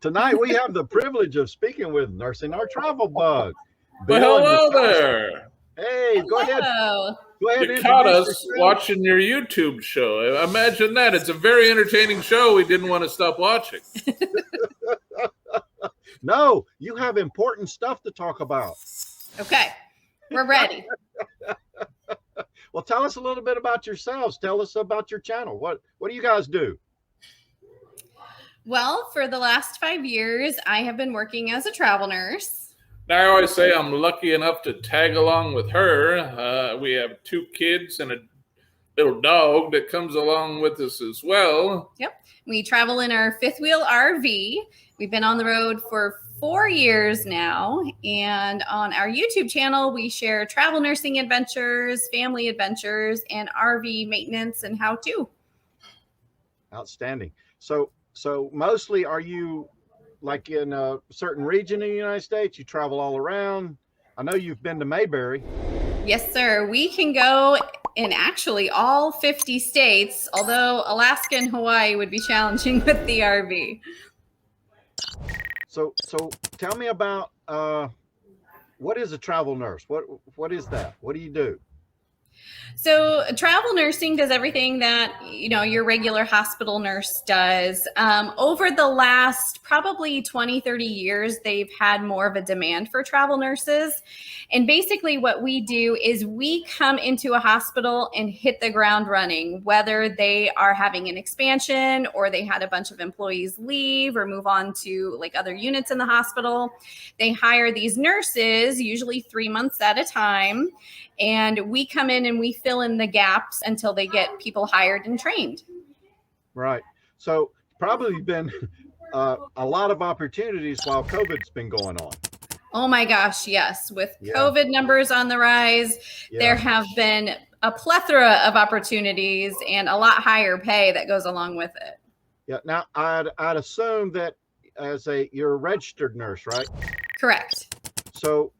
Tonight we have the privilege of speaking with Nursing Our Travel Bug. Well, Bill and hello Natasha. there. Hey, go ahead. Go ahead You and caught introduce us yourself. watching your YouTube show. Imagine that. It's a very entertaining show. We didn't want to stop watching. No, you have important stuff to talk about. Okay, we're ready. Well, tell us a little bit about yourselves. Tell us about your channel. What do you guys do? Well, for the last 5 years, I have been working as a travel nurse. Now, I always say I'm lucky enough to tag along with her. We have 2 kids and a little dog that comes along with us as well. Yep. We travel in our fifth wheel RV. We've been on the road for 4 years now. And on our YouTube channel, we share travel nursing adventures, family adventures, and RV maintenance and how to. Outstanding. So mostly are you like in a certain region in the United States? You travel all around. I know you've been to Mayberry. Yes, sir. We can go in actually all 50 states, although Alaska and Hawaii would be challenging with the RV. So tell me about what is a travel nurse? What is that? What do you do? So travel nursing does everything that, your regular hospital nurse does. Over the last probably 20, 30 years, they've had more of a demand for travel nurses. And basically what we do is we come into a hospital and hit the ground running, whether they are having an expansion or they had a bunch of employees leave or move on to like other units in the hospital. They hire these nurses, usually 3 months at a time. And we come in and we fill in the gaps until they get people hired and trained. Right. So probably been a lot of opportunities while COVID's been going on. Oh my gosh, yes. With COVID numbers on the rise, there have been a plethora of opportunities and a lot higher pay that goes along with it. Yeah. Now, I'd assume that you're a registered nurse, right? Correct. So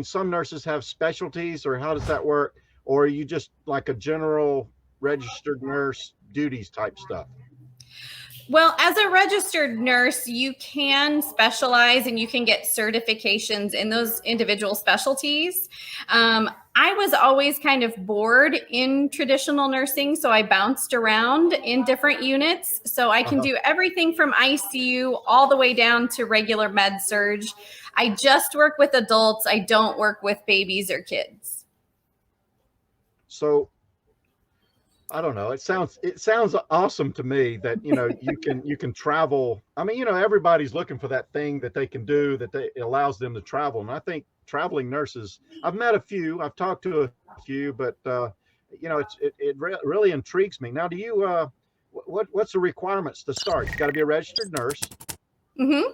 some nurses have specialties, or how does that work? Or are you just like a general registered nurse duties type stuff? Well, as a registered nurse, you can specialize and you can get certifications in those individual specialties. I was always kind of bored in traditional nursing, so I bounced around in different units. So I can do everything from ICU all the way down to regular med surg. I just work with adults. I don't work with babies or kids. So I don't know. It sounds awesome to me that, you can travel. I mean, everybody's looking for that thing that they can do it allows them to travel. And I think traveling nurses, I've met a few, I've talked to a few, but it really intrigues me. Now, do you, what's the requirements to start? You got to be a registered nurse. Mm-hmm.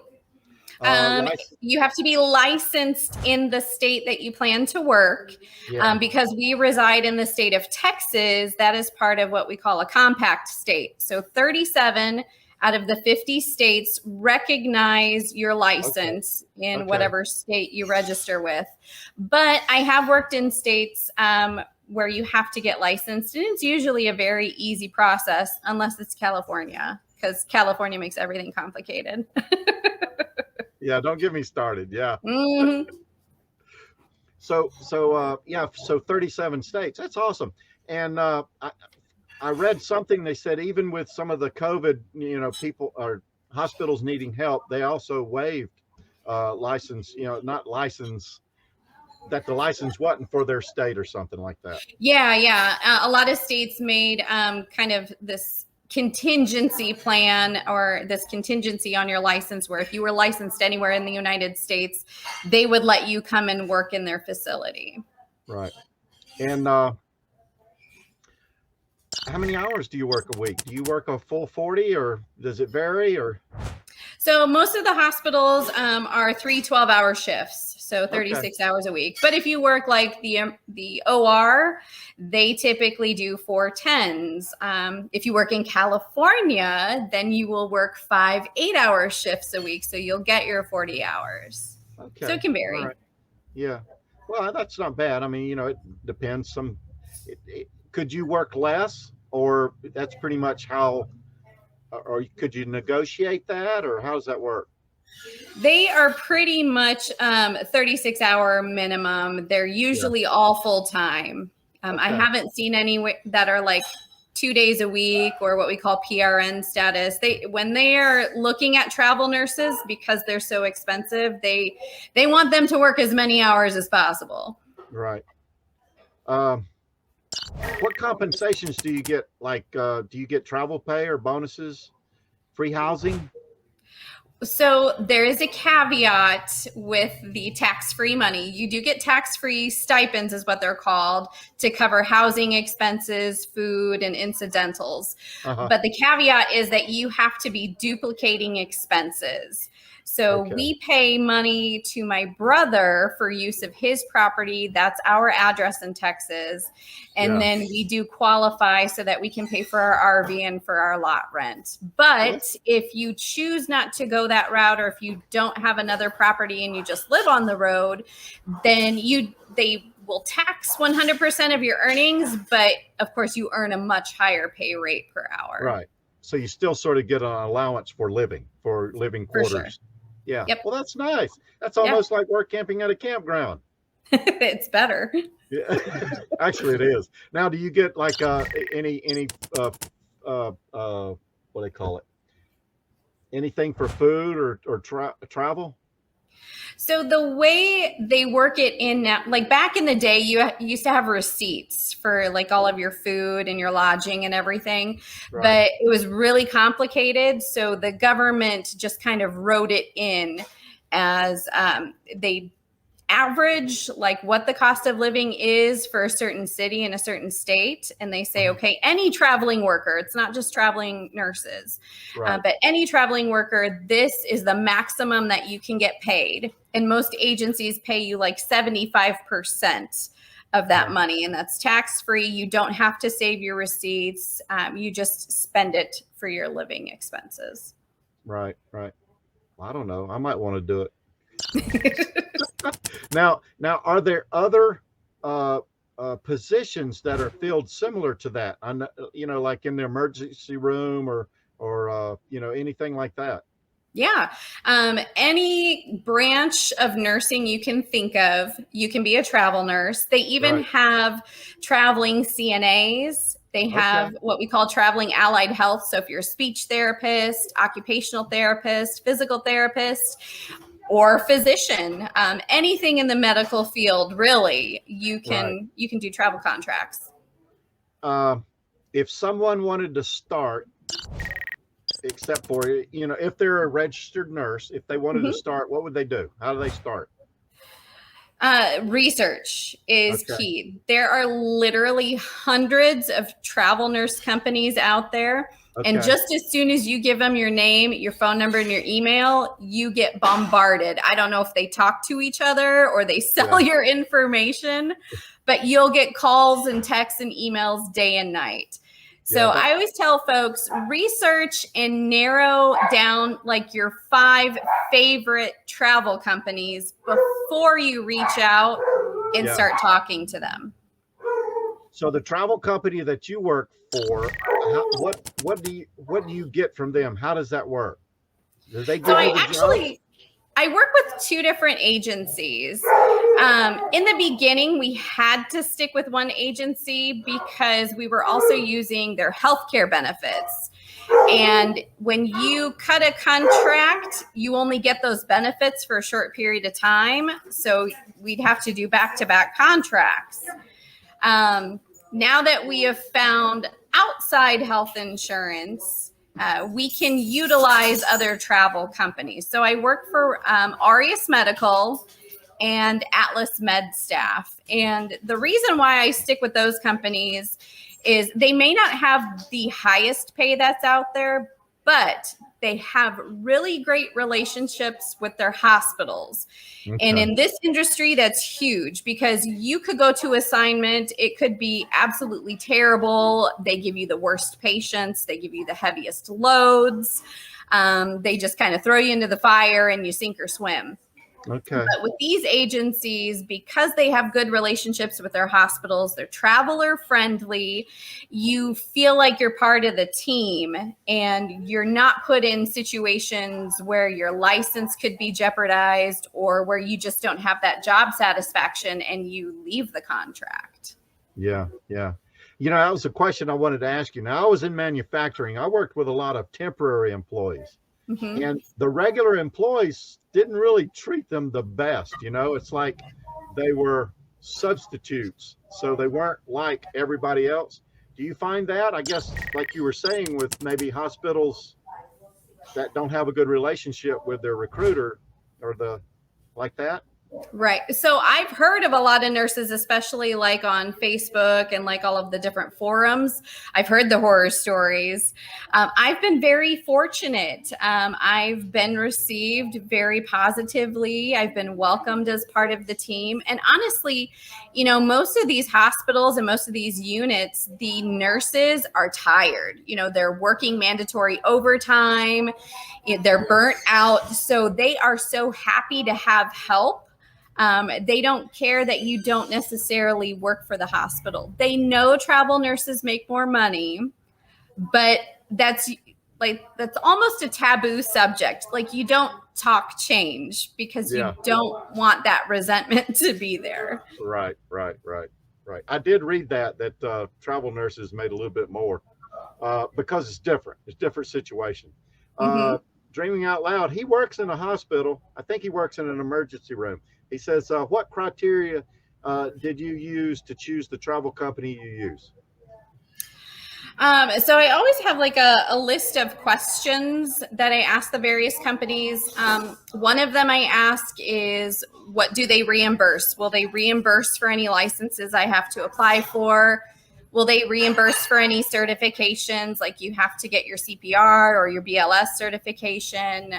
You have to be licensed in the state that you plan to work. Because we reside in the state of Texas. That is part of what we call a compact state. So 37 out of the 50 states recognize your license in whatever state you register with. But I have worked in states where you have to get licensed, and it's usually a very easy process unless it's California, because California makes everything complicated. Yeah, don't get me started. Yeah. Mm-hmm. So 37 states. That's awesome. And I read something. They said even with some of the COVID, people or hospitals needing help, they also waived license. Not license. That the license wasn't for their state or something like that. Yeah. A lot of states made kind of this contingency plan or this contingency on your license where if you were licensed anywhere in the United States, they would let you come and work in their facility. Right. And how many hours do you work a week? Do you work a full 40 or does it vary? Or so most of the hospitals are 3 12-hour shifts. So 36 hours a week. But if you work like the OR, they typically do 4 10s. If you work in California, then you will work 5 8-hour shifts a week. So you'll get your 40 hours. Okay. So it can vary. Right. Yeah. Well, that's not bad. I mean, it depends. Could you work less, or that's pretty much how or could you negotiate that, or how does that work? They are pretty much 36-hour minimum. They're Yeah. usually all full time. I Okay. haven't seen any that are like 2 days a week or what we call PRN status. When they are looking at travel nurses, because they're so expensive, they want them to work as many hours as possible. Right. What compensations do you get? Like, do you get travel pay or bonuses, free housing? So there is a caveat with the tax-free money. You do get tax-free stipends, is what they're called, to cover housing expenses, food, and incidentals. Uh-huh. But the caveat is that you have to be duplicating expenses. So Okay. we pay money to my brother for use of his property. That's our address in Texas. And Yeah. then we do qualify so that we can pay for our RV and for our lot rent. But if you choose not to go that route, or if you don't have another property and you just live on the road, then they will tax 100% of your earnings, but of course you earn a much higher pay rate per hour. Right. So you still sort of get an allowance for living For quarters. sure. Yeah. Yep. Well, that's nice. That's almost like work camping at a campground. It's better. Yeah. Actually, it is. Now, do you get like any what do they call it? Anything for food or travel? So the way they work it in now, like back in the day, you used to have receipts for like all of your food and your lodging and everything, Right. but it was really complicated. So the government just kind of wrote it in as they average like what the cost of living is for a certain city in a certain state, and they say, okay, any traveling worker, it's not just traveling nurses, Right. but any traveling worker, this is the maximum that you can get paid. And most agencies pay you like 75% of that money, and that's tax free. You don't have to save your receipts. You just spend it for your living expenses. Right. Well, I don't know. I might want to do it. Now, are there other positions that are filled similar to that? Like in the emergency room or anything like that. Yeah. Any branch of nursing you can think of, you can be a travel nurse. They even have traveling CNAs. They have what we call traveling allied health. So if you're a speech therapist, occupational therapist, physical therapist, or physician, anything in the medical field, really, you can do travel contracts. If someone wanted to start, except for, if they're a registered nurse, if they wanted to start, what would they do? How do they start? Research is key. There are literally hundreds of travel nurse companies out there. And just as soon as you give them your name, your phone number, and your email, you get bombarded. I don't know if they talk to each other or they sell your information, but you'll get calls and texts and emails day and night. So I always tell folks, research and narrow down like your 5 favorite travel companies before you reach out and start talking to them. So the travel company that you work for, what do you get from them? How does that work? Do they give you the job? I work with 2 different agencies. In the beginning, we had to stick with one agency because we were also using their healthcare benefits. And when you cut a contract, you only get those benefits for a short period of time. So we'd have to do back-to-back contracts. Now that we have found outside health insurance, we can utilize other travel companies. So I work for Aureus Medical and Atlas Med Staff. And the reason why I stick with those companies is they may not have the highest pay that's out there, but they have really great relationships with their hospitals. And in this industry, that's huge because you could go to assignment. It could be absolutely terrible. They give you the worst patients. They give you the heaviest loads. They just kind of throw you into the fire and you sink or swim. Okay. But with these agencies, because they have good relationships with their hospitals, they're traveler friendly, you feel like you're part of the team and you're not put in situations where your license could be jeopardized or where you just don't have that job satisfaction and you leave the contract. Yeah. Yeah. That was a question I wanted to ask you. Now, I was in manufacturing. I worked with a lot of temporary employees. Mm-hmm. And the regular employees didn't really treat them the best. It's like they were substitutes. So they weren't like everybody else. Do you find that? I guess, like you were saying, with maybe hospitals that don't have a good relationship with their recruiter or like that? Right. So I've heard of a lot of nurses, especially like on Facebook and like all of the different forums. I've heard the horror stories. I've been very fortunate. I've been received very positively. I've been welcomed as part of the team. And honestly, most of these hospitals and most of these units, the nurses are tired. They're working mandatory overtime. They're burnt out. So they are so happy to have help. They don't care that you don't necessarily work for the hospital. They know travel nurses make more money, but that's almost a taboo subject. Like, you don't talk change because you don't want that resentment to be there. Right. I did read that travel nurses made a little bit more because it's different. It's a different situation. Dreaming Out Loud, he works in a hospital. I think he works in an emergency room. He says, what criteria did you use to choose the travel company you use? So I always have like a list of questions that I ask the various companies. One of them I ask is, what do they reimburse? Will they reimburse for any licenses I have to apply for? Will they reimburse for any certifications? Like, you have to get your CPR or your BLS certification.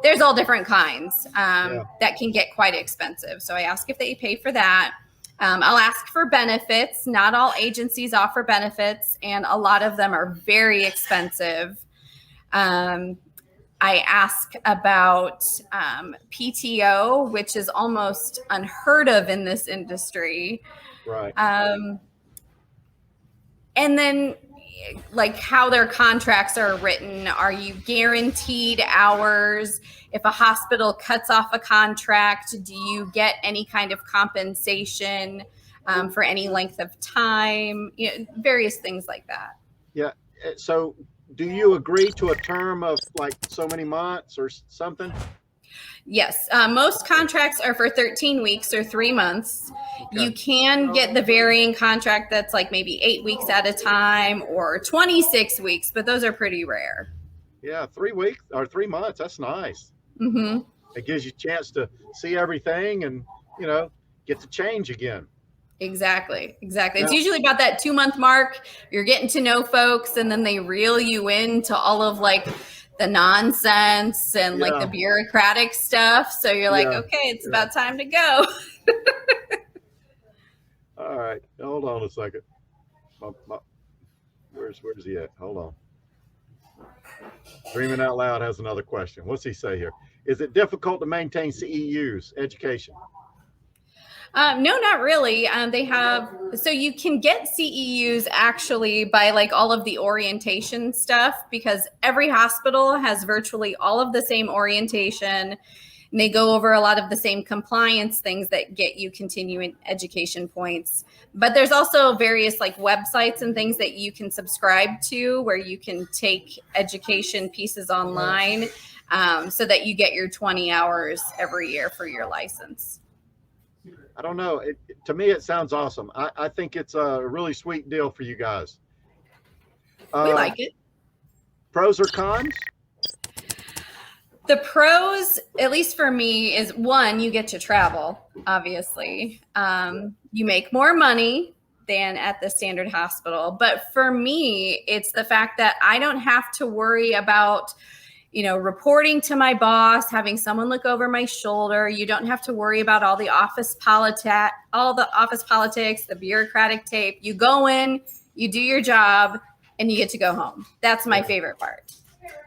There's all different kinds that can get quite expensive. So I ask if they pay for that. I'll ask for benefits. Not all agencies offer benefits, and a lot of them are very expensive. I ask about PTO, which is almost unheard of in this industry. Right. And then, like, how their contracts are written. Are you guaranteed hours? If a hospital cuts off a contract, do you get any kind of compensation for any length of time? Various things like that. Yeah. So do you agree to a term of like so many months or something? Yes. Most contracts are for 13 weeks or 3 months. Okay. You can get the varying contract that's like maybe 8 weeks at a time or 26 weeks, but those are pretty rare. Yeah. 3 weeks or 3 months. That's nice. Mm-hmm. It gives you a chance to see everything and, get to change again. Exactly. Yeah. It's usually about that 2-month mark. You're getting to know folks, and then they reel you into all of like the nonsense and like the bureaucratic stuff. So you're like, okay, it's about time to go. All right. Hold on a second. Where's he at? Hold on. Dreaming Out Loud has another question. What's he say here? Is it difficult to maintain CEUs, education? No, not really. So you can get CEUs actually by like all of the orientation stuff, because every hospital has virtually all of the same orientation. And they go over a lot of the same compliance things that get you continuing education points. But there's also various like websites and things that you can subscribe to where you can take education pieces online so that you get your 20 hours every year for your license. I don't know. To me, it sounds awesome. I think it's a really sweet deal for you guys. We like it. Pros or cons? The pros, at least for me, is one, you get to travel, obviously. You make more money than at the standard hospital. But for me, it's the fact that I don't have to worry about reporting to my boss, having someone look over my shoulder. You don't have to worry about all the office politics, the bureaucratic tape. You go in, you do your job, and you get to go home. That's my favorite part.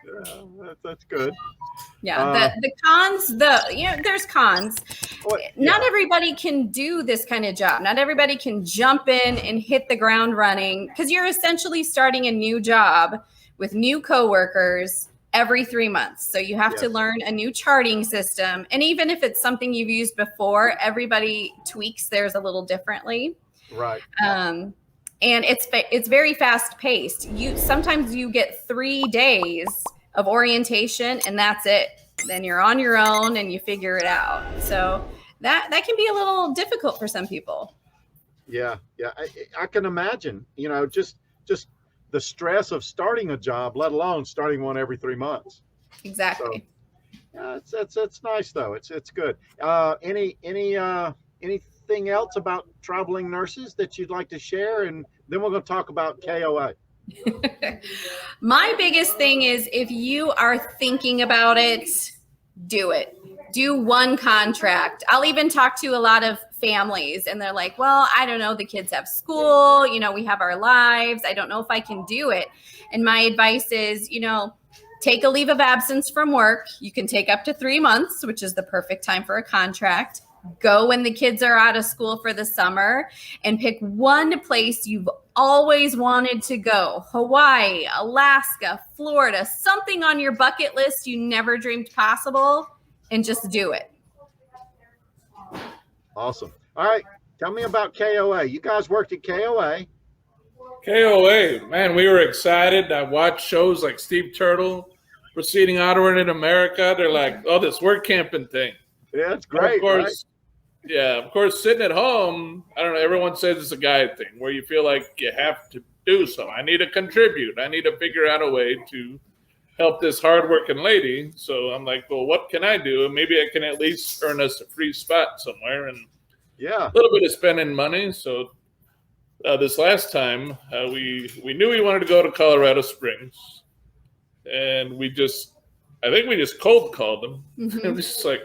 Yeah, that's good. Yeah, the cons, there's cons. Not everybody can do this kind of job. Not everybody can jump in and hit the ground running, because you're essentially starting a new job with new coworkers every 3 months. So you have to learn a new charting system. And even if it's something you've used before, everybody tweaks theirs a little differently. Right. And it's very fast paced. Sometimes you get 3 days of orientation and that's it. Then you're on your own and you figure it out. So that can be a little difficult for some people. Yeah. I can imagine, just the stress of starting a job, let alone starting one every 3 months. Exactly. So, it's nice though. It's good. Anything else about traveling nurses that you'd like to share? And then we're going to talk about KOA. My biggest thing is, if you are thinking about it, do it. Do one contract. I'll even talk to a lot of families and they're like, well, I don't know. The kids have school, we have our lives. I don't know if I can do it. And my advice is, take a leave of absence from work. You can take up to 3 months, which is the perfect time for a contract. Go when the kids are out of school for the summer and pick one place you've always wanted to go. Hawaii, Alaska, Florida, something on your bucket list you never dreamed possible, and just do it. Awesome. All right. Tell me about KOA. You guys worked at KOA. KOA, man, we were excited. I watched shows like Steve Turtle, Proceeding Onward in America. They're like, oh, this work camping thing. Yeah, it's great. Of course, right? Yeah, of course, sitting at home, I don't know, everyone says it's a guy thing where you feel like you have to do something. I need to contribute. I need to figure out a way to help this hardworking lady. So I'm like, well, what can I do? And maybe I can at least earn us a free spot somewhere and a little bit of spending money. So this last time, we knew we wanted to go to Colorado Springs. And I think we just cold called them. Mm-hmm. It was just like,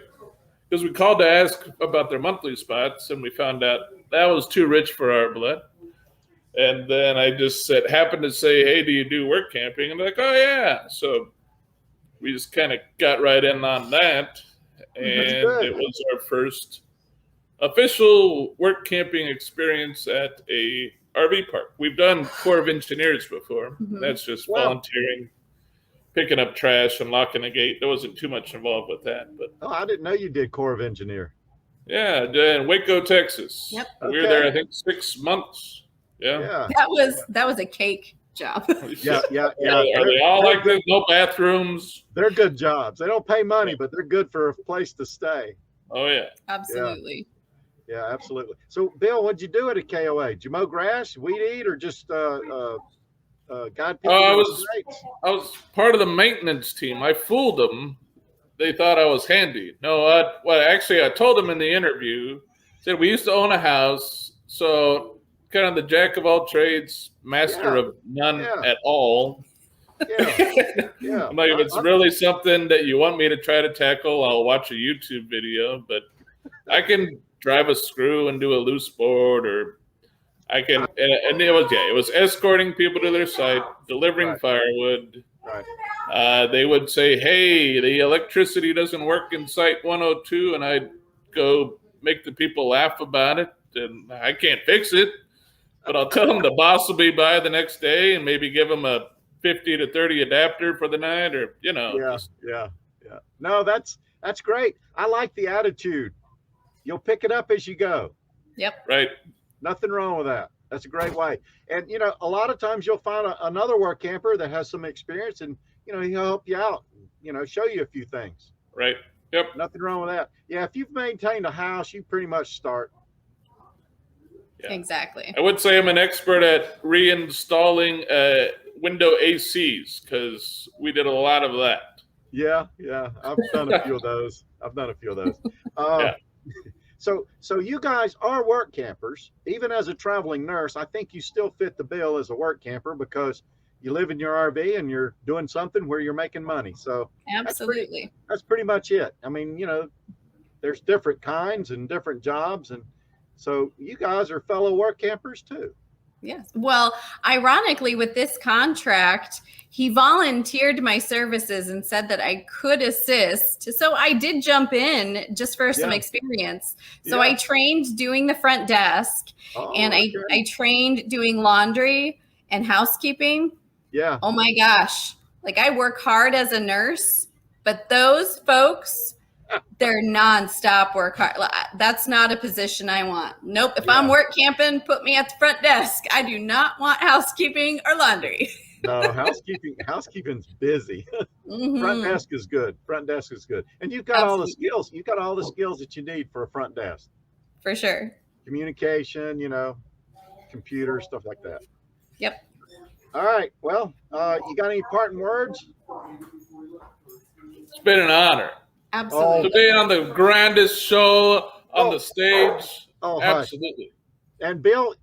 because we called to ask about their monthly spots, and we found out that was too rich for our blood. And then I just happened to say, hey, do you do work camping? And they're like, oh, yeah. So we just kind of got right in on that. And it was our first official work camping experience at a RV park. We've done Corps of Engineers before. Mm-hmm. That's just volunteering, picking up trash and locking a gate. There wasn't too much involved with that. But I didn't know you did Corps of Engineer. Yeah, in Waco, Texas. Yep. We were there, I think, 6 months. Yeah. That was a cake job. Yeah. They all like this, no bathrooms. They're good jobs. They don't pay money, but they're good for a place to stay. Oh, yeah. Absolutely. Yeah, absolutely. So, Bill, what'd you do at a KOA? Did you mow grass, weed eat, or just guide people? I was part of the maintenance team. I fooled them. They thought I was handy. No, actually, I told them in the interview, said we used to own a house, so kind of the jack of all trades, master of none at all. Yeah. I'm like, if it's really something that you want me to try to tackle, I'll watch a YouTube video, but I can drive a screw and do a loose board, or I can, and it was escorting people to their site, delivering firewood. Right. They would say, hey, the electricity doesn't work in site 102, and I'd go make the people laugh about it, and I can't fix it, but I'll tell them the boss will be by the next day and maybe give them a 50 to 30 adapter for the night, or, Yeah. No, that's great. I like the attitude. You'll pick it up as you go. Yep. Right. Nothing wrong with that. That's a great way. And, a lot of times you'll find another work camper that has some experience, and, he'll help you out, show you a few things. Right. Yep. Nothing wrong with that. Yeah. If you've maintained a house, you pretty much start. Yeah. Exactly. I would say I'm an expert at reinstalling window ACs, because we did a lot of that. Yeah. I've done a few of those. Yeah. So you guys are work campers. Even as a traveling nurse, I think you still fit the bill as a work camper, because you live in your RV and you're doing something where you're making money. So absolutely, that's pretty much it. I mean, there's different kinds and different jobs, and so you guys are fellow work campers too. Yes. Well, ironically, with this contract, he volunteered my services and said that I could assist. So I did jump in just for some Yeah. experience. So Yeah. I trained doing the front desk, and Oh, okay. I trained doing laundry and housekeeping. Yeah. Oh my gosh. Like, I work hard as a nurse, but those folks, they're nonstop work hard. That's not a position I want. Nope. If I'm Yeah. work camping, put me at the front desk. I do not want housekeeping or laundry. No, housekeeping's busy. Front Mhm. desk is good. Front desk is good. And you've got all the Absolutely. skills. You've got all the skills that you need for a front desk. For sure. Communication, computer, stuff like that. Yep. All right. Well, you got any parting words? It's been an honor Absolutely. to be on the grandest show on the stage. Oh, hush. Absolutely. And Bill,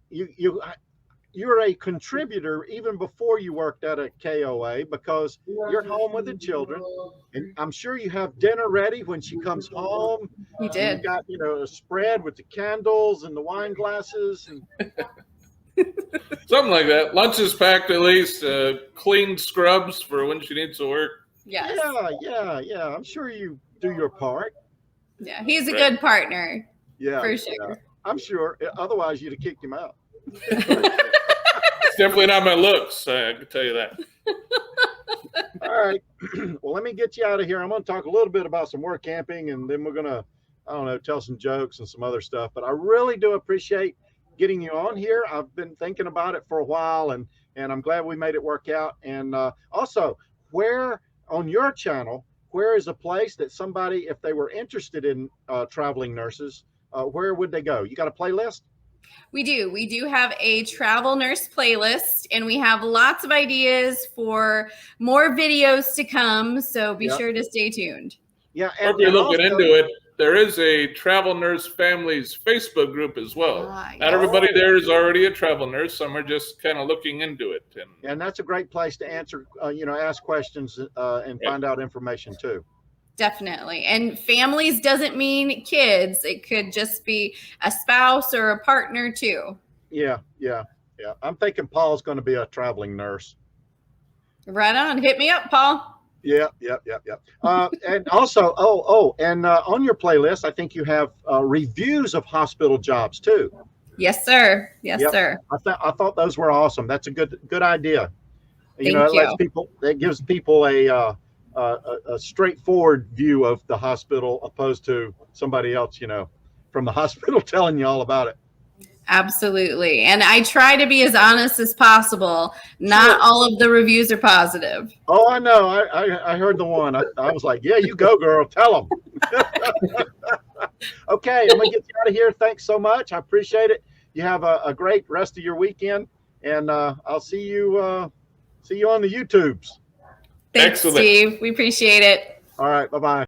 you're a contributor even before you worked at a KOA, because you're home with the children, and I'm sure you have dinner ready when she comes home. We did. You got a spread with the candles and the wine glasses and Something like that. Lunch is packed at least. Clean scrubs for when she needs to work. Yes. yeah. I'm sure you do your part. Yeah. He's a good partner. Yeah, For sure. yeah. I'm sure. Otherwise, you'd have kicked him out. It's definitely not my looks. I can tell you that. All right. Well, let me get you out of here. I'm going to talk a little bit about some work camping, and then we're going to, tell some jokes and some other stuff. But I really do appreciate getting you on here. I've been thinking about it for a while, and I'm glad we made it work out. And also, where on your channel, where is a place that somebody, if they were interested in traveling nurses, where would they go? You got a playlist? We do. We do have a travel nurse playlist, and we have lots of ideas for more videos to come. So be sure to stay tuned. Yeah. If you're looking into it, there is a travel nurse families Facebook group as well. Not everybody there is already a travel nurse. Some are just kind of looking into it. And that's a great place to answer, ask questions and find out information too. Definitely. And families doesn't mean kids. It could just be a spouse or a partner too. Yeah. I'm thinking Paul's going to be a traveling nurse. Right on. Hit me up, Paul. Yeah. And also, on your playlist, I think you have reviews of hospital jobs too. Yes, sir. Yes, sir. I thought those were awesome. That's a good idea. Thank you. It gives people a straightforward view of the hospital, opposed to somebody else, from the hospital telling you all about it. Absolutely. And I try to be as honest as possible. Not all of the reviews are positive. Oh, I know. I heard the one. I was like, yeah, you go, girl. Tell them. Okay, I'm going to get you out of here. Thanks so much. I appreciate it. You have a great rest of your weekend, and I'll see you on the YouTubes. Thanks, Steve. We appreciate it. All right. Bye-bye.